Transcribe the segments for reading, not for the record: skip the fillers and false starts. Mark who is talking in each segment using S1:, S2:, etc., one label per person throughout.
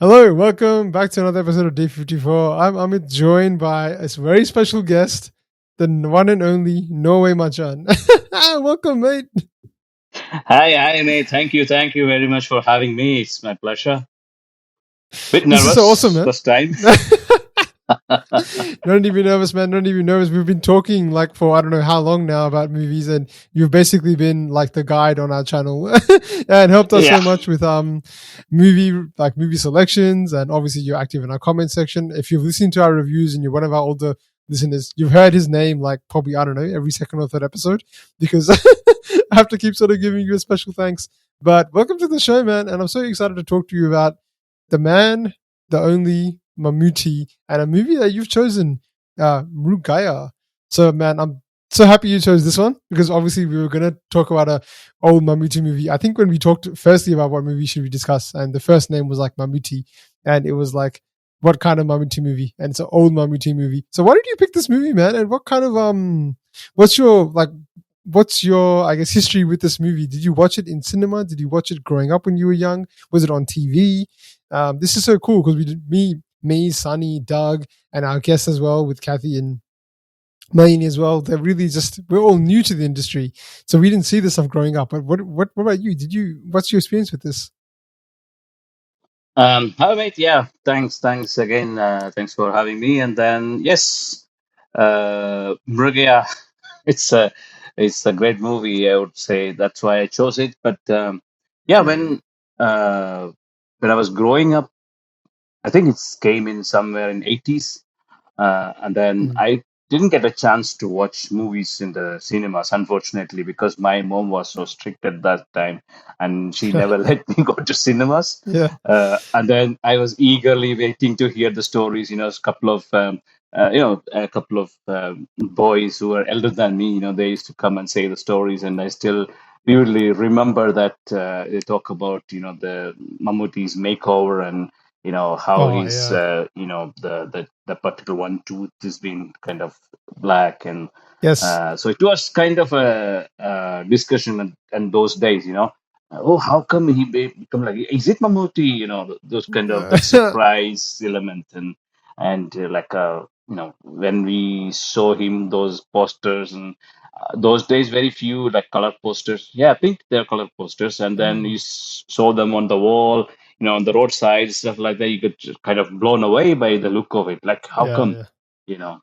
S1: Hello, welcome back to another episode of Day 54. I'm Amit, joined by a very special guest, the one and only Norway Machan. Welcome, mate.
S2: Hi, mate. Thank you very much for having me. It's my pleasure. Bit
S1: This is so awesome,
S2: nervous
S1: man.
S2: first time.
S1: Don't even be nervous, man. Don't even be nervous. We've been talking like for I don't know how long now about movies, and you've basically been like the guide on our channel and helped us
S2: Yeah,
S1: so much with movie selections, and obviously you're active in our comment section. If you've listened to our reviews and you're one of our older listeners, you've heard his name like probably I don't know every second or third episode because I have to keep sort of giving you a special thanks. But welcome to the show, man, and I'm so excited to talk to you about the man, the only Mammootty, and a movie that you've chosen, Mrugaya. So, man, I'm so happy you chose this one because obviously we were going to talk about a old Mammootty movie. I think when we talked firstly about what movie should we discuss, and the first name was like Mammootty, and it was like, what kind of Mammootty movie? And it's an old Mammootty movie. So, why did you pick this movie, man? And what kind of what's your like? What's your, I guess, history with this movie? Did you watch it in cinema? Did you watch it growing up when you were young? Was it on TV? This is so cool because me, Sunny, Doug, and our guests as well with Kathy and Maine as well. They're really just we're all new to the industry, so we didn't see this stuff growing up. But what about you? Did you? What's your experience with this?
S2: hi, mate. Yeah, thanks again. Thanks for having me. And then yes, Mrugaya. It's a it's a great movie. I would say that's why I chose it. But yeah, uh, when I was growing up, I think it came in somewhere in 80s. And then
S1: Mm.
S2: I didn't get a chance to watch movies in the cinemas, unfortunately, because my mom was so strict at that time, and she never let me go to cinemas.
S1: Yeah,
S2: And then I was eagerly waiting to hear the stories. A couple of boys who were elder than me. They used to come and say the stories, and I still vividly remember that they talk about the Mammootty's makeover and how
S1: oh
S2: he's
S1: yeah,
S2: the particular one tooth has been kind of black, and
S1: yes,
S2: so it was kind of a discussion and those days, oh, how come he become like, is it Mammootty, those kind of that surprise element, and when we saw him, those posters, and those days very few like color posters. Yeah, I think they're color posters, and then you
S1: mm.
S2: saw them on the wall, on the roadside, stuff like that. You get just kind of blown away by the look of it. Like, how
S1: Yeah,
S2: come,
S1: yeah,
S2: you know?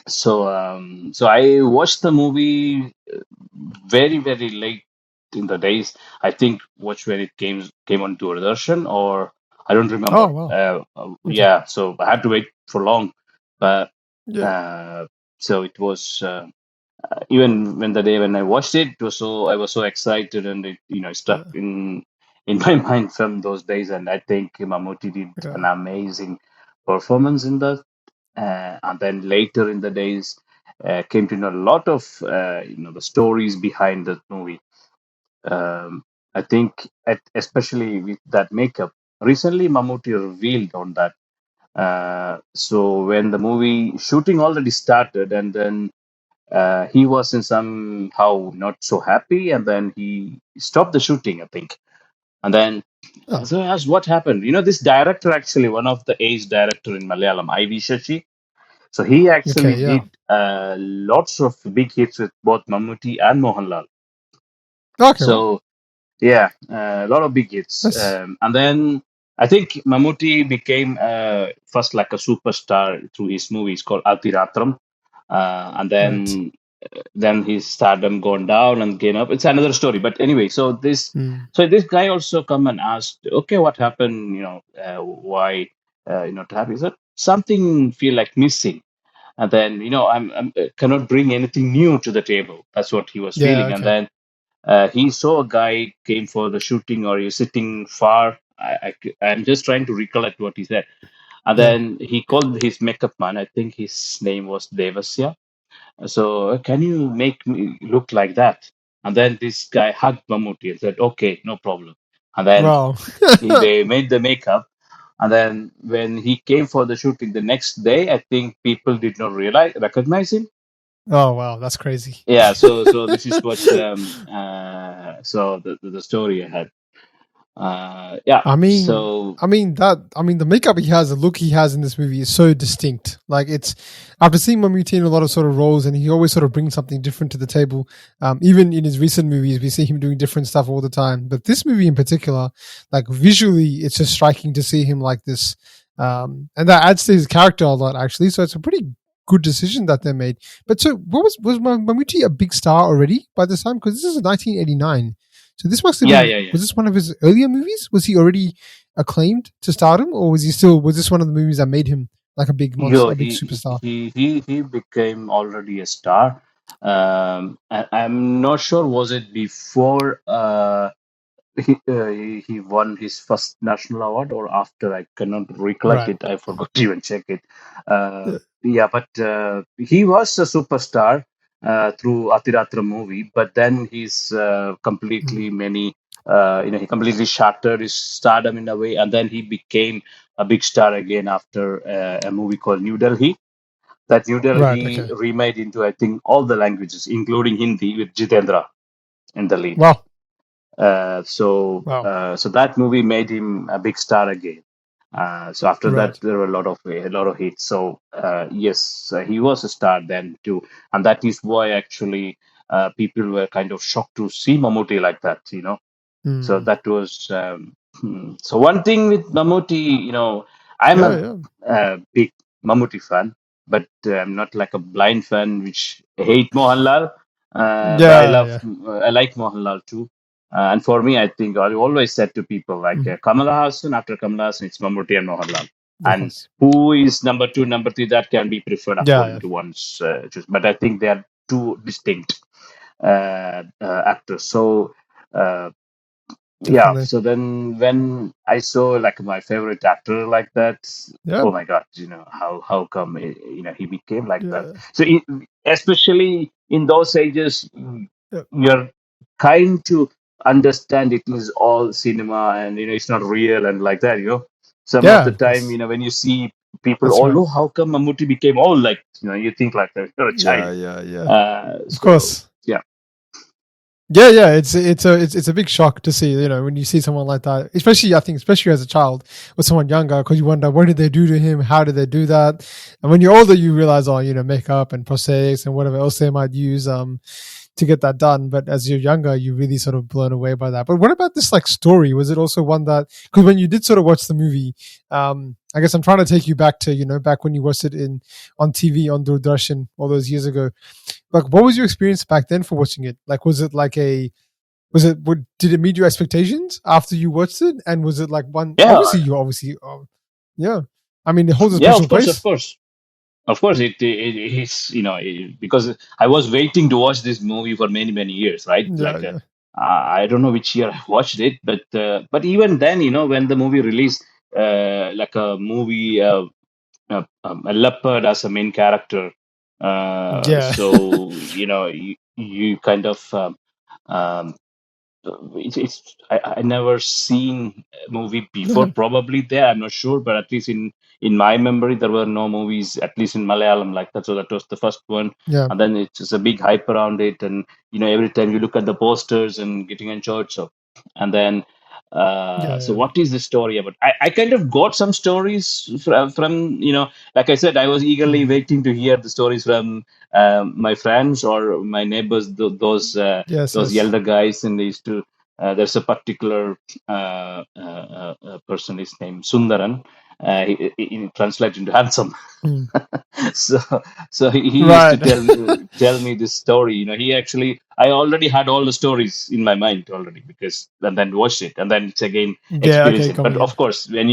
S2: So I watched the movie very, very late in the days. I think watch when it came on Doordarshan, or I don't
S1: oh
S2: remember.
S1: wow, okay,
S2: Yeah, so I had to wait for long, but
S1: yeah,
S2: uh, so it was. Even when the day when I watched it, I was so excited, and it stuck
S1: yeah,
S2: in my mind from those days. And I think Mammootty did an
S1: yeah,
S2: amazing performance in that. And then later in the days, came to know a lot of the stories behind the movie. I think, especially with that makeup, recently Mammootty revealed on that. So when the movie shooting already started, and then he was in somehow not so happy, and then he stopped the shooting, I think. And then
S1: oh,
S2: so I asked what happened. This director, actually one of the ace director in Malayalam, V Sasi. So he actually
S1: okay, yeah,
S2: did lots of big hits with both Mammootty and Mohanlal.
S1: okay, wow,
S2: So yeah, a lot of big hits.
S1: that's
S2: And then I think Mammootty became first like a superstar through his movies called Altiratram. And
S1: right.
S2: then his stardom gone down and gain up. It's another story. But anyway,
S1: Mm.
S2: so this guy also come and asked, okay, what happened? Why not happy? He said something feel like missing. And then I'm cannot bring anything new to the table. That's what he was
S1: Yeah,
S2: feeling. And
S1: okay,
S2: then he saw a guy came for the shooting, or he's sitting far. I'm just trying to recollect what he said. And
S1: yeah,
S2: then he called his makeup man. I think his name was Devasya. So can you make me look like that? And then this guy hugged Mammootty and said, "Okay, no problem." And then
S1: wow.
S2: they made the makeup. And then when he came for the shooting the next day, I think people did not recognize him.
S1: Oh wow, that's crazy.
S2: Yeah. So this is what so the story I had. Yeah.
S1: I mean,
S2: So
S1: the makeup he has, the look he has in this movie is so distinct. Like it's after seeing Mammootty in a lot of sort of roles, and he always sort of brings something different to the table. Even in his recent movies, we see him doing different stuff all the time. But this movie in particular, like visually, it's just striking to see him like this, and that adds to his character a lot actually. So it's a pretty good decision that they made. But so, what was Mammootty a big star already by this time? Because this is 1989. So this must have
S2: yeah,
S1: been,
S2: yeah, yeah.
S1: was this one of his earlier movies? Was he already acclaimed to stardom, or was this one of the movies that made him like a big monster,
S2: Yo,
S1: a big superstar?
S2: he became already a star. I'm not sure was it before he won his first national award or after. I cannot recollect
S1: Right.
S2: it. I forgot to even check it.
S1: Yeah.
S2: Yeah, but he was a superstar through Atiratra movie, but then he's
S1: Mm.
S2: completely many. He completely shattered his stardom in a way, and then he became a big star again after a movie called New Delhi. That New
S1: Right.
S2: Delhi
S1: Okay.
S2: remade into, I think, all the languages, including Hindi, with Jitendra in the lead.
S1: Wow. Wow.
S2: So that movie made him a big star again. So after that,
S1: Right.
S2: there were a lot of hits. So yes, he was a star then too, and that is why actually people were kind of shocked to see Mammootty like that. So
S1: Mm.
S2: that was so one thing with Mammootty. I'm
S1: Yeah.
S2: a,
S1: Yeah.
S2: big Mammootty fan, but I'm not like a blind fan which hate Mohanlal. But
S1: Yeah. Yeah.
S2: I like Mohanlal too. And for me, I think I always said to people like
S1: Mm.
S2: Kamal Hassan, after Kamal Hassan, it's Mammootty and Mohanlal.
S1: Of
S2: And
S1: course.
S2: who is number two, number three, that can be preferred
S1: Yeah.
S2: according
S1: Yeah.
S2: to one's choice. But I think they are two distinct actors. So uh, yeah,
S1: Definitely.
S2: so then when I saw like my favorite actor like that,
S1: Yeah.
S2: oh my god, how come he became like that.
S1: Yeah.
S2: So especially in those ages,
S1: Yeah.
S2: you're kind to understand it is all cinema, and it's not real and like that. Some of
S1: Yeah.
S2: the
S1: Of
S2: time,
S1: course.
S2: when you see people,
S1: That's
S2: oh
S1: right.
S2: no, how come Mammootty became all like, you think like that, you're a child.
S1: Yeah. Yeah. Yeah. Of
S2: So
S1: course.
S2: yeah.
S1: Yeah, yeah, it's a big shock to see, when you see someone like that, especially I think especially as a child or someone younger, because you wonder what did they do to him, how did they do that, and when you're older, you realize, oh, makeup and prosthetics and whatever else they might use to get that done. But as you're younger, you're really sort of blown away by that. But what about this like story? Was it also one that, because when you did sort of watch the movie, I guess I'm trying to take you back to back when you watched it in on TV on Doordarshan all those years ago. Like, what was your experience back then for watching it? Like, did it meet your expectations after you watched it? And was it like one?
S2: Yeah,
S1: Yeah. I mean, it holds a
S2: yeah, of
S1: special
S2: course, of
S1: place.
S2: course. Of course, it is, because I was waiting to watch this movie for many, many years, right?
S1: Yeah,
S2: Like,
S1: yeah,
S2: I don't know which year I watched it, but even then, when the movie released, like a movie, a leopard as a main character,
S1: yeah,
S2: so you kind of um, I never seen a movie before. Probably there, I'm not sure, but at least in my memory, there were no movies, at least in Malayalam, like that. So that was the first one,
S1: yeah,
S2: and then it's just a big hype around it, and every time you look at the posters and getting enjoyed. So, and then.
S1: yeah,
S2: So
S1: yeah.
S2: what is the story about? I kind of got some stories from like I said, I was eagerly
S1: Mm.
S2: waiting to hear the stories from my friends or my neighbors,
S1: Yes,
S2: those
S1: yes.
S2: elder guys, and they used to. There's a particular person. His name Sundaran. He translates into handsome.
S1: Mm.
S2: so he used to
S1: Right.
S2: tell me this story. He actually, I already had all the stories in my mind already, because and then watched it, and then it's again
S1: Yeah.
S2: experience
S1: Okay.
S2: it.
S1: Come
S2: But
S1: again.
S2: of course, when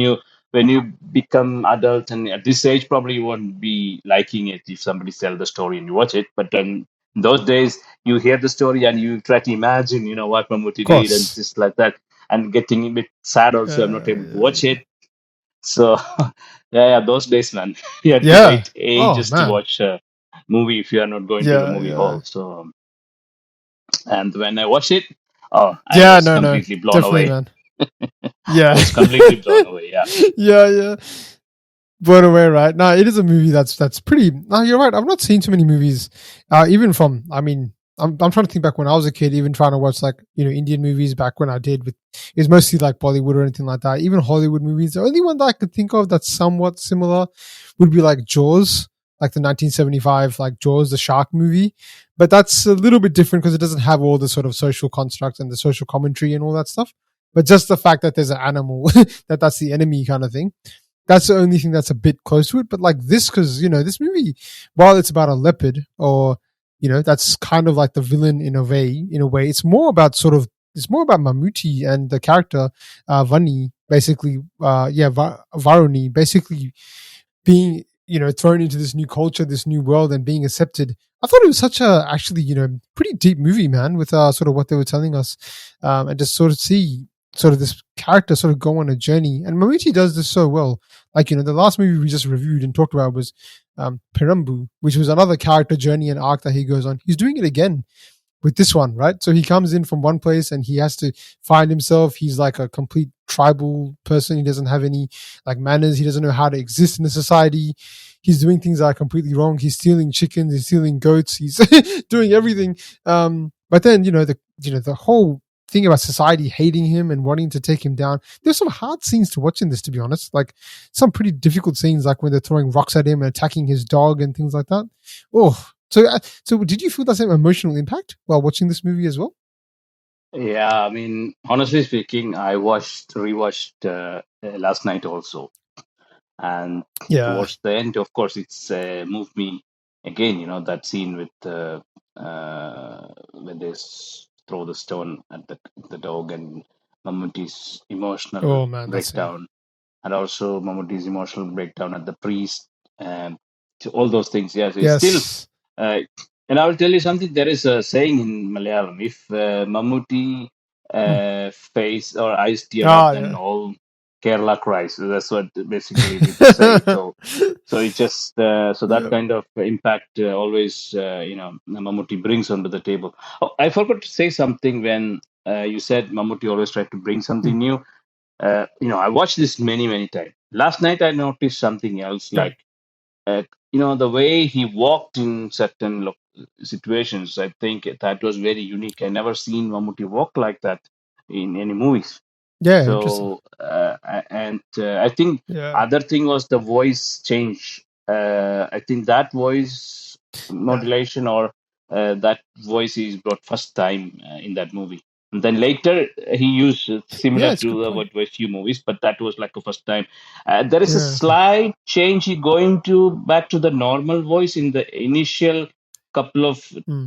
S2: you become adult and at this age, probably you won't be liking it if somebody tell the story and you watch it. But then those days, you hear the story and you try to imagine, what
S1: Of
S2: Mammootty did and
S1: course.
S2: just like that, and getting a bit sad also. I'm not able to
S1: Yeah,
S2: watch
S1: yeah,
S2: it. So yeah, those days, man, you had to
S1: yeah.
S2: wait
S1: Oh
S2: ages to
S1: man.
S2: watch a movie if you are not going to the
S1: Yeah,
S2: movie
S1: yeah,
S2: hall. So and when I watched it, oh, I
S1: yeah.
S2: was
S1: No, no,
S2: completely blown
S1: definitely,
S2: away.
S1: man.
S2: I
S1: Yeah,
S2: was completely blown away. Yeah.
S1: yeah, yeah. Blown away, right? No, it is a movie that's pretty. No, you're right. I've not seen too many movies, even from. I mean, I'm trying to think back when I was a kid, even trying to watch like Indian movies back when I did with it's mostly like Bollywood or anything like that. Even Hollywood movies. The only one that I could think of that's somewhat similar would be like Jaws, like the 1975 like Jaws, the shark movie. But that's a little bit different because it doesn't have all the sort of social construct and the social commentary and all that stuff. But just the fact that there's an animal that's the enemy kind of thing. That's the only thing that's a bit close to it. But like this, because this movie, while it's about a leopard, or that's kind of like the villain in a way. In a way, it's more about Mammootty and the character Vani, basically. Varuni, basically being thrown into this new culture, this new world, and being accepted. I thought it was such a actually pretty deep movie, man, with sort of what they were telling us, and just sort of see sort of this character sort of go on a journey. And Mammootty does this so well. Like the last movie we just reviewed and talked about was Perambu, which was another character journey and arc that he goes on. He's doing it again with this one, right? So he comes in from one place and he has to find himself. He's like a complete tribal person. He doesn't have any like manners. He doesn't know how to exist in a society. He's doing things that are completely wrong. He's stealing chickens. He's stealing goats. He's doing everything. But then the whole thing about society hating him and wanting to take him down. There's some hard scenes to watch in this, to be honest. Like some pretty difficult scenes, like when they're throwing rocks at him and attacking his dog and things like that. Oh, so did you feel that same emotional impact while watching this movie as well?
S2: Yeah, I mean, honestly speaking, I rewatched last night also, and
S1: Yeah.
S2: towards the end, of course, it's moved me again. You know that scene with when they throw the stone at the dog, and Mammootty's emotional
S1: Oh man, that scene.
S2: breakdown, and also Mammootty's emotional breakdown at the priest, and so all those things. Yes, it's still.
S1: Yes.
S2: Uh, and I will tell you something. There is a saying in Malayalam: if Mammootty
S1: Hmm.
S2: face or eyes tear up,
S1: Ah,
S2: then
S1: yeah.
S2: all Kerala cries. So that's what basically people say. So it just so that
S1: Yeah.
S2: kind of impact always Mammootty brings onto the table. Oh, I forgot to say something when you said Mammootty always tried to bring
S1: Hmm.
S2: something new. I watched this many times. Last night I noticed something else,
S1: Right.
S2: like the way he walked in certain situations. I think that was very unique. I never seen Mammootty walk like that in any movies.
S1: Yeah. Interesting.
S2: So I think
S1: Yeah.
S2: other thing was the voice change. I think that voice
S1: Yeah.
S2: modulation, or that voice is brought first time in that movie. And then later he used
S1: Yeah.
S2: similar
S1: It's a good
S2: to
S1: point.
S2: what was few movies, but that was like a first time. There is a
S1: Yeah. Okay.
S2: slight change. He going to back to the normal voice in the initial couple of
S1: Hmm.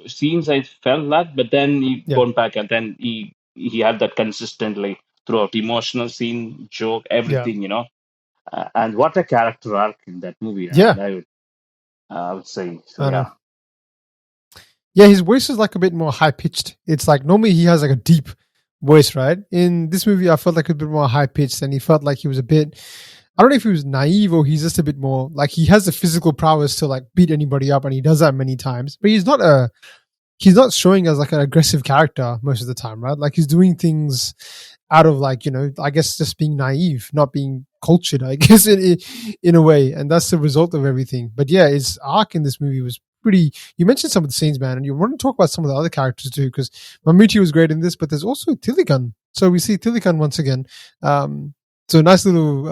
S2: scenes. I felt that, but then he
S1: Yeah.
S2: gone back, and then he had that consistently throughout, emotional scene, joke,
S1: Yeah.
S2: everything. And what a character arc in that movie.
S1: Yeah.
S2: I would say so.
S1: I know.
S2: Yeah.
S1: Yeah, his voice is like a bit more high pitched. It's like normally he has like a deep voice, right? In this movie, I felt like a bit more high pitched, and he felt like he was a bit. I don't know if he was naive or he's just a bit more like he has the physical prowess to like beat anybody up, and he does that many times. But he's not showing as like an aggressive character most of the time, right? Like he's doing things out of like I guess just being naive, not being cultured, I guess in a way, and that's the result of everything. But yeah, his arc in this movie was pretty. You mentioned some of the scenes, man, and you want to talk about some of the other characters too, because Mammootty was great in this, but there's also Thilakan. So we see Thilakan once again. Um, so a nice little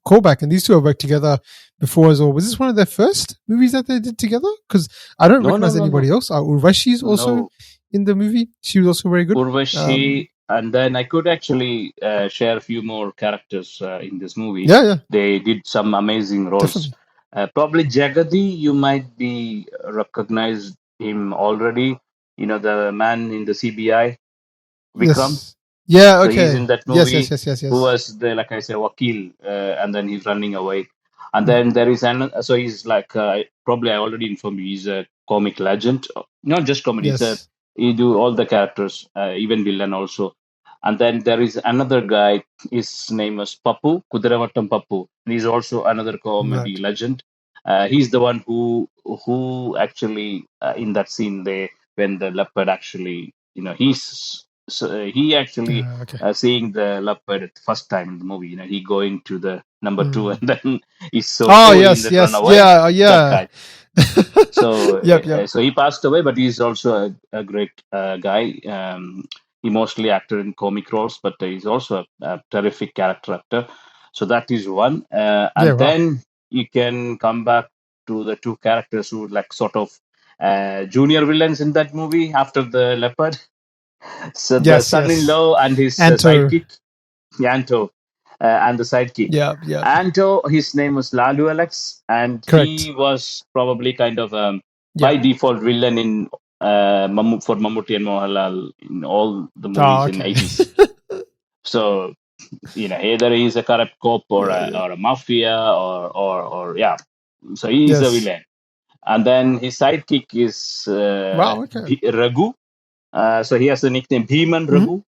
S1: callback, and these two have worked together before as well. Was this one of their first movies that they did together? Because I don't
S2: No, no,
S1: recognize
S2: no, no,
S1: anybody else. Urvashi is also
S2: no.
S1: in the movie. She was also very good.
S2: Urvashi, and then I could actually share a few more characters in this movie.
S1: Yeah, yeah,
S2: They did some amazing roles.
S1: definitely.
S2: Probably Jagadi, you might be recognized him already. The man in the CBI, Vikram.
S1: Yes. Yeah.
S2: So he's
S1: Okay.
S2: in that
S1: Yes. Yes.
S2: movie,
S1: Yes. Yes.
S2: who
S1: Yes.
S2: was the, like I say, Wakil, and then he's running away. And
S1: Mm.
S2: then there is so he's like, probably I already informed you, he's a comic legend. Not just comedy,
S1: Yes.
S2: he do all the characters, even villain also. And then there is another guy, his name was Papu, Kudiravatam Papu. And he's also another comedy
S1: Right.
S2: legend. He's the one who actually, in that scene, when the leopard actually, he actually
S1: Okay.
S2: seeing the leopard at the first time in the movie. He going to the number two,
S1: Mm.
S2: and then he saw,
S1: Oh
S2: he
S1: yes.
S2: then run
S1: Yes.
S2: away.
S1: Yeah.
S2: That
S1: Yeah.
S2: guy.
S1: Yep, yep.
S2: So he passed away, but he's also a great guy. He mostly acted in comic roles, but he's also a terrific character actor. So that is one.
S1: Yeah,
S2: And
S1: wow.
S2: then you can come back to the two characters who like sort of junior villains in that movie after the leopard. So the
S1: Yes, yes.
S2: son-in-law and his
S1: Anto.
S2: sidekick, Yanto, and the sidekick.
S1: Yep, yep.
S2: Anto, his name was Lalu Alex, and
S1: Correct.
S2: he was probably kind of
S1: Yeah.
S2: by default villain in for Mammootty and Mohanlal in all the
S1: Oh,
S2: movies in
S1: okay.
S2: 80s. So either he's a corrupt cop or
S1: Yeah,
S2: a
S1: yeah.
S2: mafia or yeah. So he is a
S1: Yes.
S2: villain, and then his sidekick is
S1: Wow, okay.
S2: Raghu. So he has the nickname Bhiman
S1: Hmm.
S2: Raghu.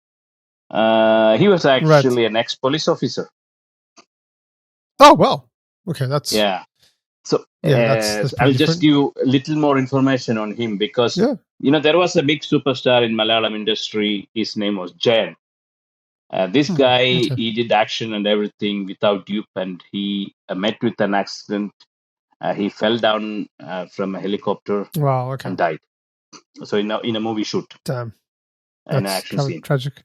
S2: He was
S1: Right.
S2: actually an ex-police officer.
S1: Oh, well. Okay, that's
S2: Yeah. So
S1: yeah, that's pretty
S2: I'll just
S1: different.
S2: give you a little more information on him because
S1: Yeah.
S2: there was a big superstar in Malayalam industry. His name was Jayan. This
S1: Hmm.
S2: guy,
S1: Okay.
S2: he did action and everything without dupe, and he met with an accident. He fell down from a helicopter
S1: Wow, okay.
S2: and died. So in a movie shoot,
S1: Damn.
S2: an
S1: That's
S2: action scene.
S1: tragic.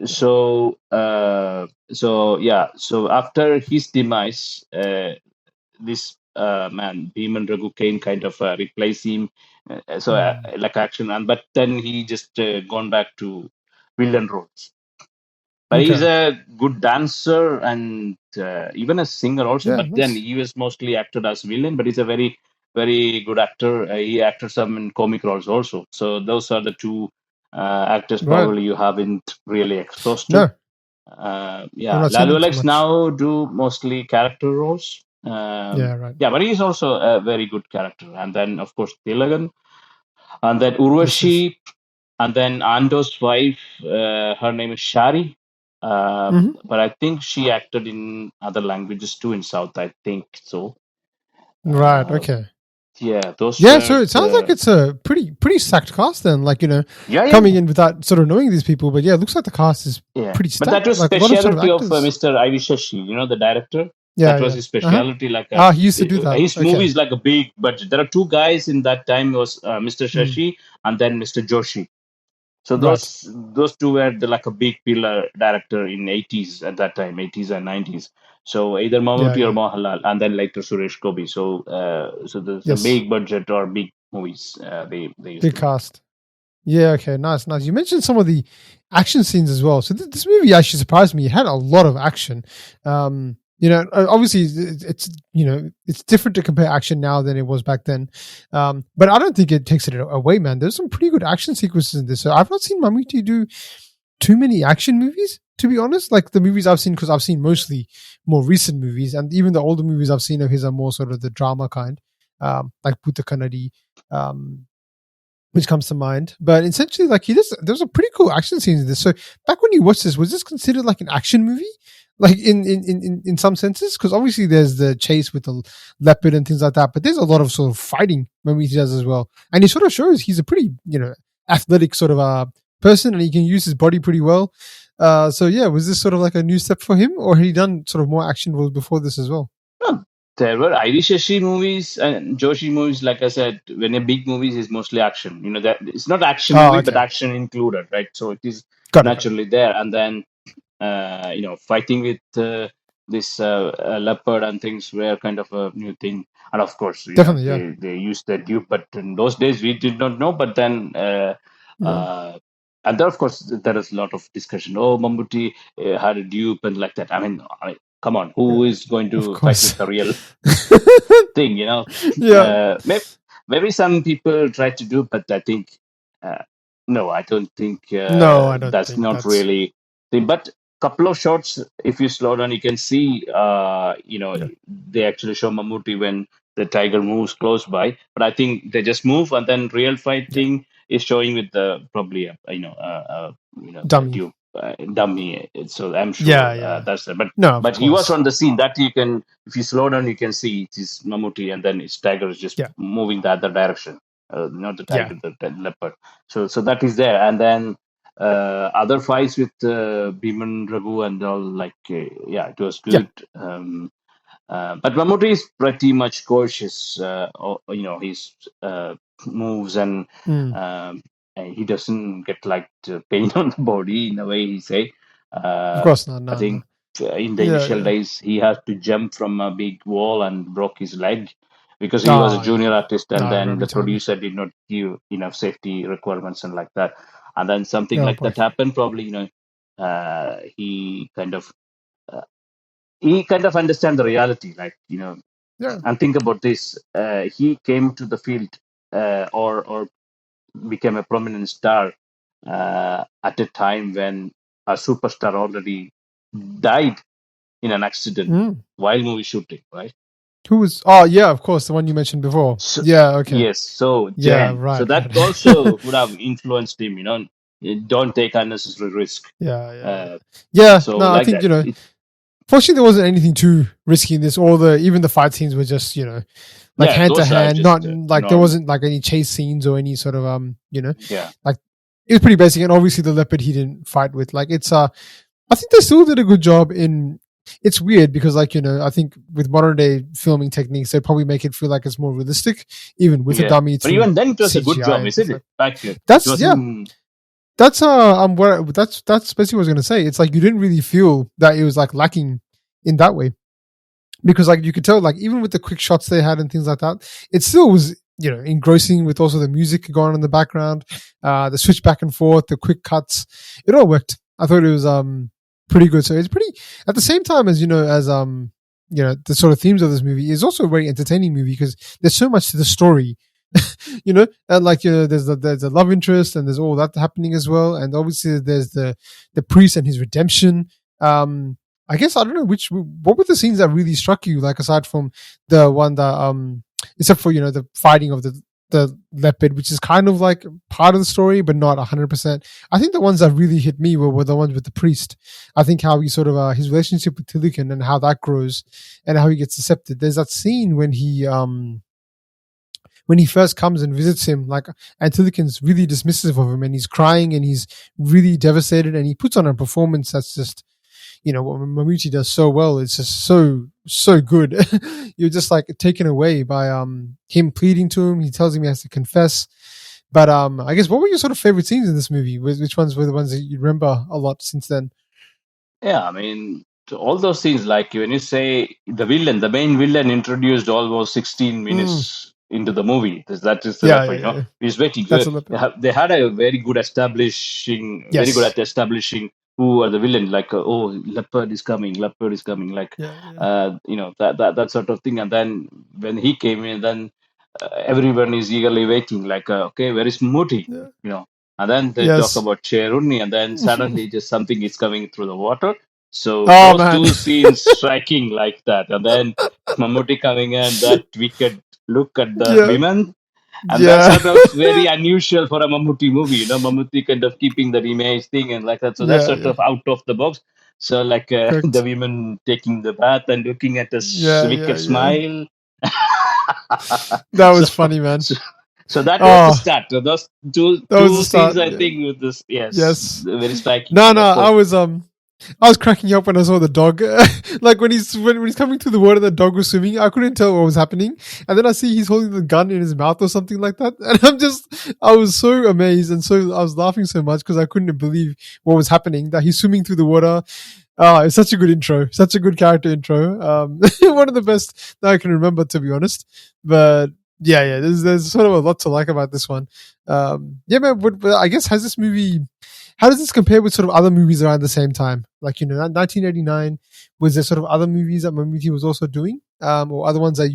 S2: So yeah. So after his demise, this man Bhiman Raghu Kane kind of replace him,
S1: Hmm.
S2: like action, and but then he just gone back to villain roles. But he's
S1: Okay.
S2: a good dancer and even a singer also.
S1: Yeah,
S2: But then
S1: nice.
S2: he was mostly acted as villain, but he's a very very good actor. He acted some in comic roles also. So those are the two actors
S1: Right.
S2: probably you haven't really exposed to.
S1: No, I've
S2: Yeah,
S1: not seen
S2: Lalu
S1: them too
S2: Alex
S1: much.
S2: now do mostly character roles.
S1: Yeah, right.
S2: Yeah, but he's also a very good character. And then of course Thilakan, and then
S1: Yes, yes.
S2: Urvashi, and then Ando's wife. Her name is Shari,
S1: Hmm.
S2: but I think she acted in other languages too in South. I think so.
S1: Right.
S2: Uh,
S1: Okay.
S2: yeah, those
S1: Yeah.
S2: were
S1: So it sounds like
S2: the
S1: it's a pretty stacked cast then. Like
S2: yeah yeah
S1: coming
S2: yeah.
S1: in without sort of knowing these people, but yeah, it looks like the cast is
S2: Yeah,
S1: pretty
S2: but that
S1: stacked.
S2: was
S1: Like a lot of sort of
S2: speciality of
S1: actors.
S2: Mr. Ivy Shashi, the director.
S1: Yeah,
S2: That was
S1: yeah.
S2: his
S1: Uh huh.
S2: speciality. Like
S1: Ah, he used to do that.
S2: his movie
S1: Okay.
S2: is like a big budget. There are two guys in that time. Was Mr.
S1: Mm,
S2: Shashi and then Mr. Joshi. So
S1: right.
S2: those two were like a big pillar director in 80s at that time, 80s and 90s. So either
S1: Yeah,
S2: Mammootty or
S1: yeah.
S2: Mohanlal, and then later Suresh Gopi. So so there's a
S1: Yes.
S2: big budget or big movies they used
S1: Big
S2: to make.
S1: cast. Yeah, okay, nice, nice. You mentioned some of the action scenes as well. So this movie actually surprised me. It had a lot of action. Obviously it's it's different to compare action now than it was back then. But I don't think it takes it away, man. There's some pretty good action sequences in this. So I've not seen Mamiti do too many action movies, to be honest. Like the movies I've seen, because I've seen mostly more recent movies, and even the older movies I've seen of his are more sort of the drama kind, like Bhuta Kannadi. Um, which comes to mind. But essentially, like there's a pretty cool action scenes in this. So back when you watched this, was this considered like an action movie? Like in some senses, because obviously there's the chase with the leopard and things like that, but there's a lot of sort of fighting when he does as well, and he sort of shows he's a pretty athletic sort of person, and he can use his body pretty well. So yeah, was this sort of like a new step for him, or had he done sort of more action roles before this as well?
S2: No, there were Irish Shashi movies and Joshi movies. Like I said, when a big movies is mostly action. That it's not action
S1: Oh,
S2: movie, but
S1: okay,
S2: action included, right? So it is
S1: got it, got it.
S2: naturally there. And then fighting with this leopard and things were kind of a new thing. And of course,
S1: Definitely, yeah.
S2: they used the dupe, but in those days we did not know. But then,
S1: Mm.
S2: uh, and then of course there is a lot of discussion. Oh, Mammootty had a dupe and like that. I mean, come on, who
S1: Yeah,
S2: is going
S1: of
S2: to fight
S1: course.
S2: with the real thing?
S1: Yeah.
S2: Maybe some people try to do, but I think no, I don't think
S1: No, I don't
S2: that's
S1: think
S2: not
S1: that's.
S2: really thing. But couple of shots, if you slow down, you can see,
S1: Yeah,
S2: they actually show Mammootty when the tiger moves close by. But I think they just move, and then real
S1: yeah.
S2: fighting is showing with the probably a
S1: Dummy.
S2: dummy. So I'm
S1: Yeah,
S2: sure
S1: yeah.
S2: that's it. But
S1: No, of
S2: but he was
S1: course.
S2: on the scene. That you can, if you slow down, you can see it is Mammootty, and then his tiger is just
S1: Yeah,
S2: moving the other direction. Not the
S1: yeah,
S2: tiger, the leopard. So that is there, and then other fights with Bhiman Raghu and all, like yeah, it was
S1: yeah.
S2: good. But Mammootty is pretty much cautious. His moves
S1: Mm.
S2: and he doesn't get like pain on the body in a way he say.
S1: Of
S2: Uh,
S1: course not.
S2: I
S1: No, no.
S2: think in the
S1: Yeah,
S2: initial
S1: yeah.
S2: days he had to jump from a big wall and broke his leg because he was a
S1: Oh, yeah.
S2: junior artist,
S1: No,
S2: and
S1: I
S2: then
S1: remember
S2: the
S1: you telling me.
S2: producer did not give enough safety requirements and like that. And then something
S1: Oh
S2: like
S1: boy.
S2: that happened. Probably, uh, he kind of understand the reality, like
S1: Yeah.
S2: and think about this. He came to the field or became a prominent star at a time when a superstar already died in an accident
S1: Mm.
S2: while movie shooting, right?
S1: Who was? Oh, yeah. Of course, the one you mentioned before.
S2: So
S1: Yeah. Okay.
S2: yes, so
S1: Yeah.
S2: Jen, so
S1: Right.
S2: that
S1: Right.
S2: also would have influenced him. Don't take unnecessary risk.
S1: Yeah. Yeah. Yeah.
S2: Uh,
S1: Yeah.
S2: so
S1: No, I
S2: like
S1: think
S2: that.
S1: Fortunately, there wasn't anything too risky in this. All the even the fight scenes were just like
S2: Yeah,
S1: hand to
S2: those are
S1: hand. Not
S2: just
S1: like there
S2: normal.
S1: wasn't like any chase scenes or any sort of
S2: Yeah,
S1: like it was pretty basic. And obviously, the leopard he didn't fight with. Like it's I think they still did a good job in. It's weird because like I think with modern day filming techniques, they probably make it feel like it's more realistic, even with a
S2: yeah.
S1: dummy
S2: But
S1: through
S2: even then, it was a good
S1: CGI
S2: job,
S1: and
S2: isn't
S1: stuff
S2: it?
S1: like.
S2: Like it
S1: That's yeah.
S2: wasn't.
S1: That's what that's basically what I was gonna say. It's like you didn't really feel that it was like lacking in that way because like you could tell like even with the quick shots they had and things like that, it still was engrossing with also the music going on in the background, the switch back and forth, the quick cuts, it all worked. I thought it was pretty good. So it's pretty at the same time as the sort of themes of this movie is also a very entertaining movie because there's so much to the story. And like there's a love interest and there's all that happening as well, and obviously there's the priest and his redemption. I guess I don't know what were the scenes that really struck you, like aside from the one that except for the fighting of the leopard, which is kind of like part of the story, but not 100%. I think the ones that really hit me were the ones with the priest. I think how he sort of his relationship with Thilakan and how that grows, and how he gets accepted. There's that scene when he first comes and visits him, like Antilican's really dismissive of him and he's crying and he's really devastated and he puts on a performance that's just, what Mammootty does so well. It's just so good. You're just like taken away by him pleading to him. He tells him he has to confess. But I guess what were your sort of favorite scenes in this movie? Which ones were the ones that you remember a lot since then?
S2: Yeah, I mean, to all those things, like when you say the main villain introduced almost 16
S1: Mm,
S2: minutes into the movie. That is the
S1: yeah, yeah,
S2: leopard,
S1: yeah, yeah.
S2: He's waiting.
S1: That's a leopard.
S2: They had a very good
S1: Yes.
S2: at establishing who are the villain. Like, oh, leopard is coming. Like,
S1: Yeah, yeah.
S2: that sort of thing. And then when he came in, then everyone is eagerly waiting. Like, okay, where is Muti?
S1: Yeah.
S2: You know, and then they talk
S1: Yes.
S2: about Cheruni, and then suddenly just something is coming through the water. So
S1: Oh
S2: those
S1: man.
S2: two scenes striking like that, and then Mammootty coming in, that wicked look at the
S1: Yeah.
S2: women, and that's
S1: Yeah.
S2: sort of very unusual for a Mammootty movie. Mammootty kind of keeping that image thing and like that. So that's
S1: Yeah,
S2: sort
S1: yeah.
S2: of out of the box. So like the
S1: Correct.
S2: women taking the bath and looking at a
S1: Yeah, yeah,
S2: wicked
S1: yeah.
S2: smile.
S1: That
S2: so,
S1: was funny, man.
S2: so so that was the
S1: Oh,
S2: start. So those two
S1: that was
S2: two
S1: the
S2: scenes,
S1: start.
S2: I
S1: Yeah.
S2: think, with this, yes,
S1: Yes.
S2: very striking.
S1: No,
S2: And
S1: no,
S2: of course,
S1: I was cracking up when I saw the dog. Like when he's coming through the water, the dog was swimming. I couldn't tell what was happening, and then I see he's holding the gun in his mouth or something like that, and I was so amazed and so I was laughing so much because I couldn't believe what was happening. That he's swimming through the water. It's such a good intro, such a good character intro. One of the best that I can remember, to be honest. But yeah, yeah, there's sort of a lot to like about this one. Yeah, man. But I guess has this movie how does this compare with sort of other movies around the same time? Like, 1989, was there sort of other movies that Mammootty was also doing? Or other ones that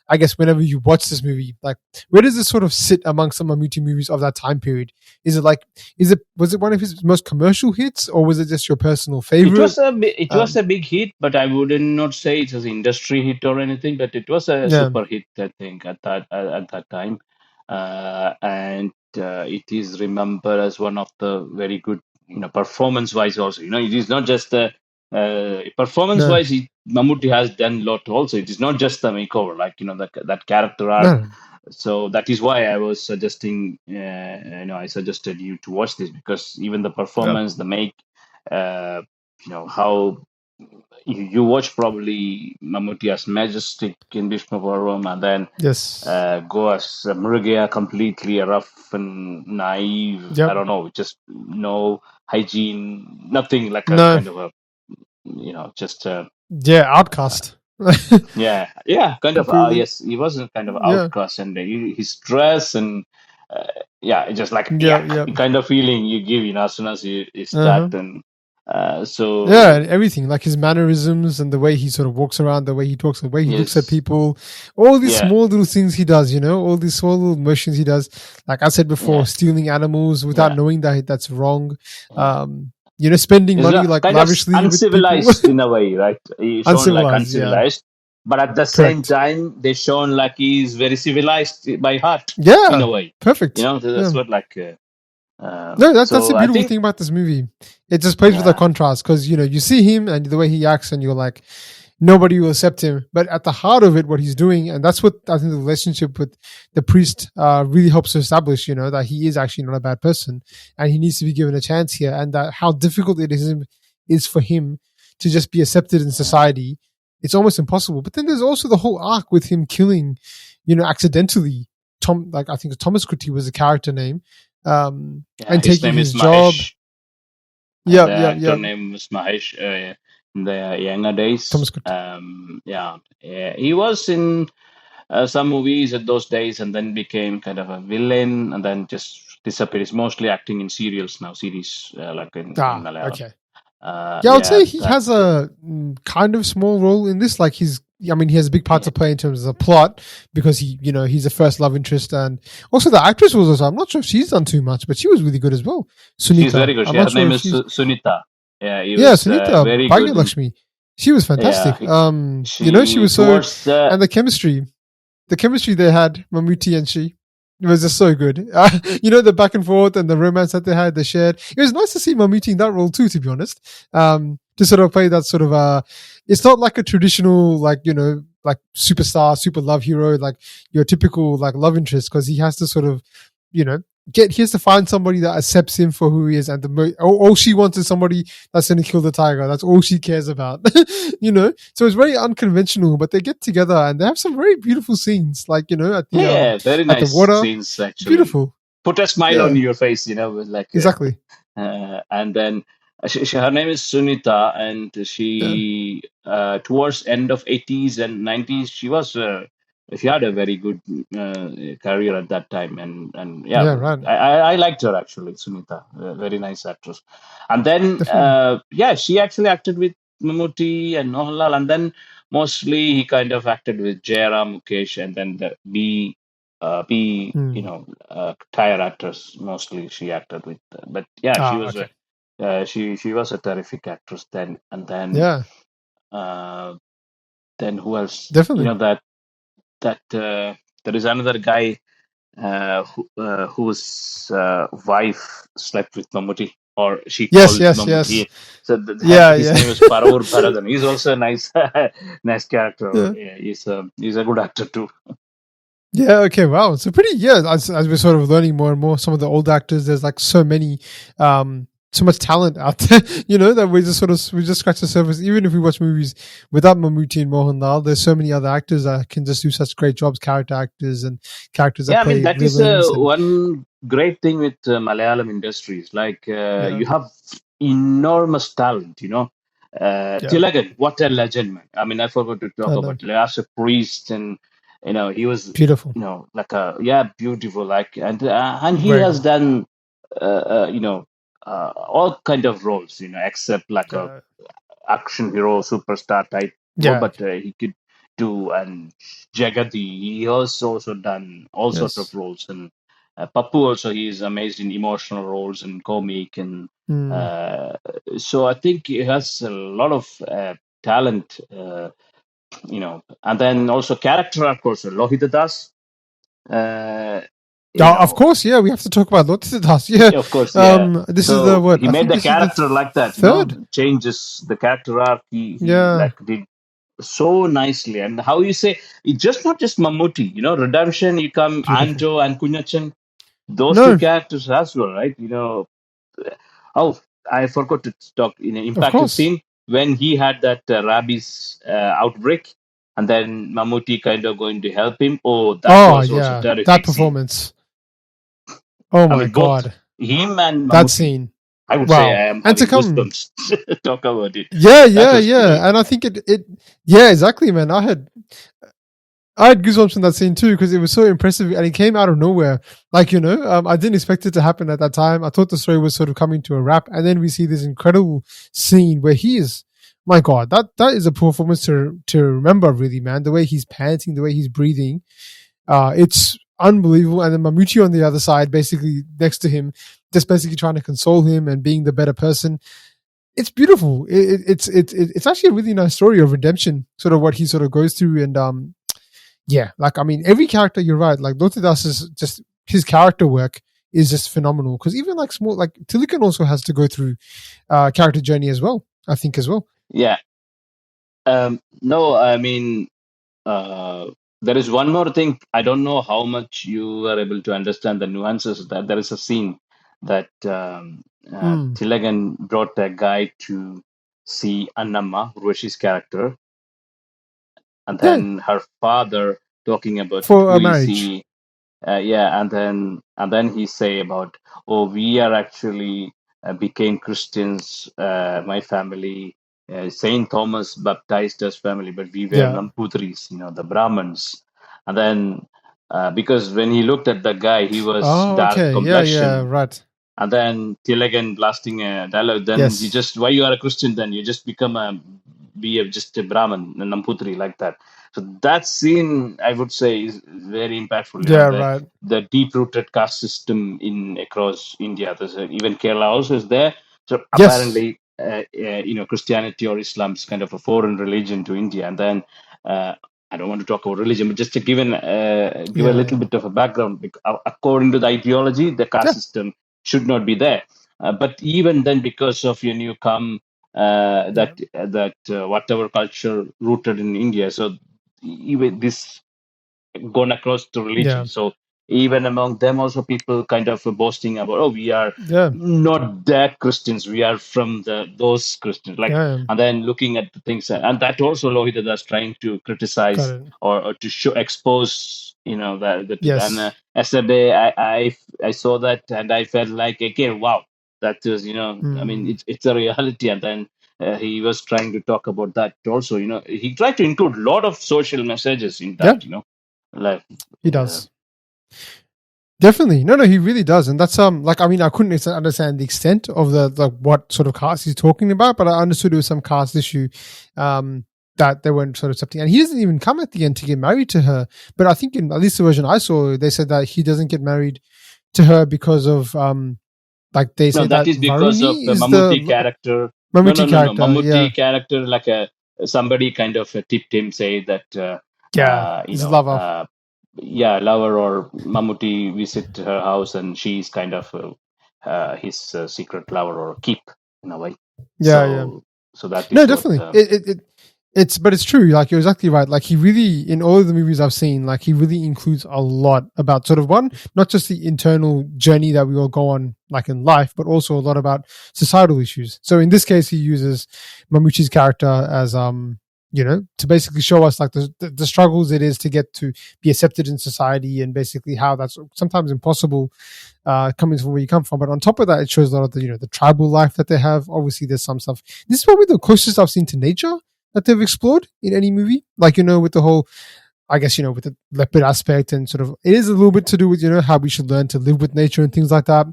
S1: I guess, whenever you watch this movie, like, where does this sort of sit amongst some Mammootty movies of that time period? Was it one of his most commercial hits, or was it just your personal favorite?
S2: it was
S1: Um,
S2: a big hit, but I wouldn't not say it was an industry hit or anything. But it was a
S1: yeah,
S2: super hit, I think, at that time, and it is remembered as one of the very good, performance wise. Also, it is not just the performance
S1: no,
S2: wise. Mammootty has done a lot. Also, it is not just the makeover, like that character arc.
S1: no,
S2: So that is why I was suggesting, I suggested you to watch this because even the
S1: no,
S2: performance, the make, uh, how you watch probably Mammootty as Majestic in Vishnu Parvam, and then
S1: Yes.
S2: go as Mrugaya, completely rough and naive. I
S1: Yep.
S2: don't know, just no hygiene, nothing, like a
S1: No.
S2: kind of a, just
S1: Yeah. Outcast.
S2: yeah, kind of.
S1: Completely.
S2: Yes, he was a kind of
S1: Yeah.
S2: outcast, and his dress and uh, yeah, just like
S1: Yeah.
S2: yuck
S1: Yeah.
S2: kind of feeling you give, as soon as you
S1: Uh
S2: start,
S1: huh.
S2: and
S1: Yeah,
S2: so
S1: and everything, like his mannerisms and the way he sort of walks around, the way he talks, the way he looks at
S2: yes,
S1: people, all these
S2: yeah,
S1: small little things he does, all these small little motions he does. Like I said before,
S2: yeah,
S1: stealing animals without
S2: yeah,
S1: knowing that that's wrong.
S2: yeah.
S1: Spending
S2: It's
S1: money
S2: not,
S1: like
S2: kind of
S1: lavishly with people.
S2: uncivilized in a way, right? He's shown like
S1: Uncivilized, yeah.
S2: uncivilized, but at the same
S1: Correct.
S2: time, they shown like he's very civilized by heart, in a
S1: Yeah.
S2: way.
S1: Perfect.
S2: That's
S1: Yeah.
S2: what like.
S1: No, that's the
S2: So I
S1: beautiful
S2: think,
S1: thing about this movie. It just plays with the
S2: yeah,
S1: contrast because you see him and the way he acts, and you're like, nobody will accept him. But at the heart of it, what he's doing, and that's what I think the relationship with the priest really helps to establish. That he is actually not a bad person, and he needs to be given a chance here, and that how difficult it is for him to just be accepted in society. It's almost impossible. But then there's also the whole arc with him killing, accidentally. Like I think Thomas Kuti was the character name,
S2: yeah,
S1: and
S2: his
S1: taking
S2: name is
S1: his job.
S2: Mahesh.
S1: Yeah,
S2: The
S1: yeah,
S2: actor
S1: yeah.
S2: name was Mahesh, in the younger days.
S1: Thomas Kuti.
S2: Yeah, he was in some movies at those days, and then became kind of a villain, and then just disappeared. He's mostly acting in serials now, series, like in Malayalam.
S1: Okay. Yeah, I would
S2: Yeah,
S1: say he has a kind of small role in this. Like he has a big part
S2: yeah,
S1: to play in terms of the plot because he's a first love interest, and also the actress was also. I'm not sure if she's done too much, but she was really good as well.
S2: she's
S1: Sunitha.
S2: very good.
S1: I'm
S2: Her
S1: not sure
S2: name
S1: if
S2: is
S1: she's.
S2: Sunitha. Yeah, he
S1: Yeah,
S2: was
S1: Sunitha
S2: very good in.
S1: Bhagyalakshmi. She was
S2: Yeah,
S1: fantastic. She
S2: she
S1: was so,
S2: towards the.
S1: and the chemistry they had, Mammootty and she, it was just so good. The back and forth and the romance that they had, they shared. It was nice to see Mammootty in that role too, to be honest. To sort of play that sort of it's not like a traditional like superstar, super love hero, like your typical like love interest, because he has to sort of you know he has to find somebody that accepts him for who he is, and all she wants is somebody that's going to kill the tiger. That's all she cares about. So it's very unconventional, but they get together and they have some very beautiful scenes, like
S2: Yeah, very
S1: at the
S2: nice
S1: water.
S2: scenes actually.
S1: Beautiful.
S2: Put a smile on
S1: Yeah,
S2: your face, with like,
S1: exactly.
S2: and then her name is Sunita, and
S1: Yeah,
S2: she towards end of 80s and 90s, she had a very good career at that time, and yeah,
S1: yeah, right.
S2: I liked her actually, Sunita, very nice actress. And then
S1: Definitely.
S2: yeah, she actually acted with Mammootty and Mohanlal, and then mostly he kind of acted with Jairam Mukesh, and then the B
S1: Hmm.
S2: tire actress mostly she acted with, but yeah, she was
S1: Okay.
S2: she was a terrific actress then. And
S1: Yeah,
S2: uh, then who else?
S1: definitely.
S2: That there is another guy whose wife slept with Mammootty, or she
S1: Yes,
S2: called
S1: yes, yes.
S2: Mammootty. So
S1: Yeah,
S2: his
S1: yeah.
S2: name is Paravur Bharadhan. He's also a nice nice character.
S1: Yeah.
S2: Yeah, he's a good actor too.
S1: Yeah. Okay. Wow. So pretty. Yeah. As we're sort of learning more and more, some of the old actors, there's like so many, so much talent out there. That we just scratch the surface. Even if we watch movies without Mammootty and Mohanlal, there's so many other actors that can just do such great jobs. Character actors and characters that
S2: Yeah, I mean
S1: play
S2: that is
S1: villains and
S2: one great thing with Malayalam industries. Like
S1: yeah,
S2: you have enormous talent.
S1: yeah.
S2: Thilakan, what a legend, man! I mean, I forgot to talk
S1: I know.
S2: about Thilakan as a priest, and he was,
S1: Beautiful.
S2: like a, yeah, beautiful. Like, and he
S1: Very
S2: has
S1: good.
S2: done all kind of roles. Except like a
S1: Yeah.
S2: action hero superstar type role,
S1: Yeah.
S2: but he could do. And Jagati, he has also done all sorts of
S1: Yes.
S2: roles. And Pappu also, he is amazed in emotional roles and comic, and
S1: Mm.
S2: uh, so I think he has a lot of talent. And then also character, of course, Lohithadas. Uh, you
S1: Yeah, of
S2: know,
S1: course. Yeah, we have to talk about Lohithadas. Yeah.
S2: of course, yeah.
S1: This is the
S2: So
S1: what?
S2: he
S1: I
S2: made
S1: think
S2: the
S1: this is the
S2: character like that,
S1: third.
S2: changes the character arc. He
S1: Yeah.
S2: like did so nicely. And how you say it's just not just Mammootty, redemption, you come
S1: Beautiful.
S2: Anto and Kunyachan, those two
S1: No,
S2: characters as well, right? Oh, I forgot to talk in an
S1: of
S2: impactful
S1: course.
S2: scene. when he had that rabies outbreak, and then Mammootty kind of going to help him. Oh, that
S1: Oh
S2: was also
S1: yeah, that
S2: terrific scene.
S1: performance. Oh
S2: I
S1: my
S2: mean, both
S1: god,
S2: him and
S1: that
S2: Mammootty.
S1: scene.
S2: I would say
S1: Wow,
S2: I am
S1: and to
S2: having
S1: come.
S2: goosebumps. Talk about it.
S1: Yeah,
S2: That
S1: yeah,
S2: was
S1: yeah,
S2: great.
S1: and I think it. Yeah, exactly, man. I had goosebumps in that scene too because it was so impressive and it came out of nowhere. Like, I didn't expect it to happen at that time. I thought the story was sort of coming to a wrap. And then we see this incredible scene where he is, my God, that is a performance to remember, really, man. The way he's panting, the way he's breathing, it's unbelievable. And then Mammootty on the other side, basically next to him, just basically trying to console him and being the better person. It's beautiful. It's actually a really nice story of redemption, sort of what he sort of goes through. And yeah, like I mean, every character you're right. Like Lohithadas is just his character work is just phenomenal. Because even like small, like Thilakan also has to go through character journey as well. I think as well.
S2: Yeah. No, I mean, uh, there is one more thing. I don't know how much you are able to understand the nuances. That there is a scene that
S1: Mm.
S2: Thilagan brought a guy to see Annamma, Urvashi's character, and
S1: Yeah,
S2: then her father talking about
S1: for a
S2: who is
S1: marriage.
S2: he. Yeah, and then he say about, oh, we are actually became Christians. My family, Saint Thomas baptized us family, but we were
S1: Yeah.
S2: Namputris, the Brahmins. And then because when he looked at the guy, he was
S1: Oh,
S2: dark
S1: okay. Yeah, yeah.
S2: complexion,
S1: Right.
S2: and then Tilagan blasting a dialogue. Then you
S1: Yes.
S2: just why you are a Christian? Then you just become just a Brahmin, a Namputri like that. So that scene, I would say, is very impactful.
S1: Yeah.
S2: The
S1: Right.
S2: the deep rooted caste system in across India. Even Kerala also is there. So
S1: Yes.
S2: apparently, Christianity or Islam is kind of a foreign religion to India, and then. I don't want to talk about religion, but just to give a
S1: Yeah.
S2: little
S1: Yeah.
S2: bit of a background. According to the ideology, the caste
S1: Yeah.
S2: system should not be there. But even then, because of you come
S1: Yeah.
S2: that whatever culture rooted in India, so even this gone across to religion.
S1: Yeah.
S2: So even among them, also people kind of boasting about, oh, we are
S1: Yeah.
S2: not that Christians. We are from those Christians. Like,
S1: Yeah.
S2: and then looking at the things, and that also Lohitadas trying to
S1: Got
S2: criticize
S1: it.
S2: or to show expose, and
S1: Yes.
S2: yesterday I saw that and I felt like again, wow, that is I mean
S1: Mm.
S2: it's a reality, and then. He was trying to talk about that also. He tried to include a lot of social messages in
S1: Yeah.
S2: that. Like,
S1: He
S2: uh,
S1: does. Definitely. No, no, he really does. And that's like I mean, I couldn't understand the extent of the what sort of cast he's talking about, but I understood it was some cast issue that they weren't sort of accepting. And he doesn't even come at the end to get married to her. But I think in at least the version I saw, they said that he doesn't get married to her because of like they
S2: no,
S1: say
S2: that
S1: that
S2: is because of
S1: Varuni
S2: the
S1: is the
S2: Mammootty character. No, no,
S1: Mammootty
S2: no, no.
S1: character.
S2: Mammootty
S1: Yeah.
S2: character, like somebody kind of tipped him, say that
S1: Yeah. He's a lover.
S2: yeah, lover or Mammootty visit her house and she's kind of his secret lover or keep in a way.
S1: Yeah, yeah.
S2: So that
S1: No,
S2: is what.
S1: definitely. But it's true. Like you're exactly right. Like he really, in all of the movies I've seen, like he really includes a lot about sort of one, not just the internal journey that we all go on, like in life, but also a lot about societal issues. So in this case, he uses Mammootty's character as to basically show us like the struggles it is to get to be accepted in society, and basically how that's sometimes impossible coming from where you come from. But on top of that, it shows a lot of the tribal life that they have. Obviously, there's some stuff. This is probably the closest I've seen to nature that they've explored in any movie. Like with the whole, I guess with the leopard aspect, and sort of it is a little bit to do with how we should learn to live with nature and things like that.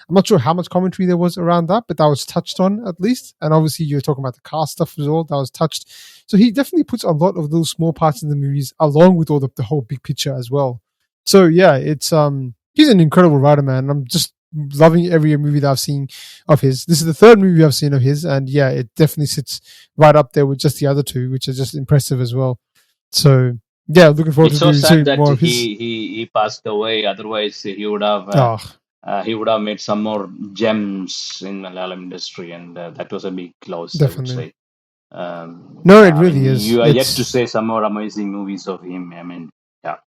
S1: I'm not sure how much commentary there was around that, but that was touched on at least. And obviously, you're talking about the car stuff as well. That was touched. So he definitely puts a lot of those small parts in the movies, along with all the whole big picture as well. So yeah, it's he's an incredible writer, man. I'm just loving every movie that I've seen of his. This is the third movie I've seen of his, and yeah, it definitely sits right up there with just the other two, which are just impressive as well. So yeah, looking forward
S2: It's
S1: to
S2: so sad
S1: seeing
S2: that
S1: more of his.
S2: he passed away. Otherwise,
S1: Oh,
S2: he would have made some more gems in Malayalam industry, and that was a big loss, I would
S1: definitely.
S2: say.
S1: No,
S2: Yeah,
S1: it
S2: I mean,
S1: really is.
S2: you are yet to
S1: It's
S2: say some more amazing movies of him. I mean,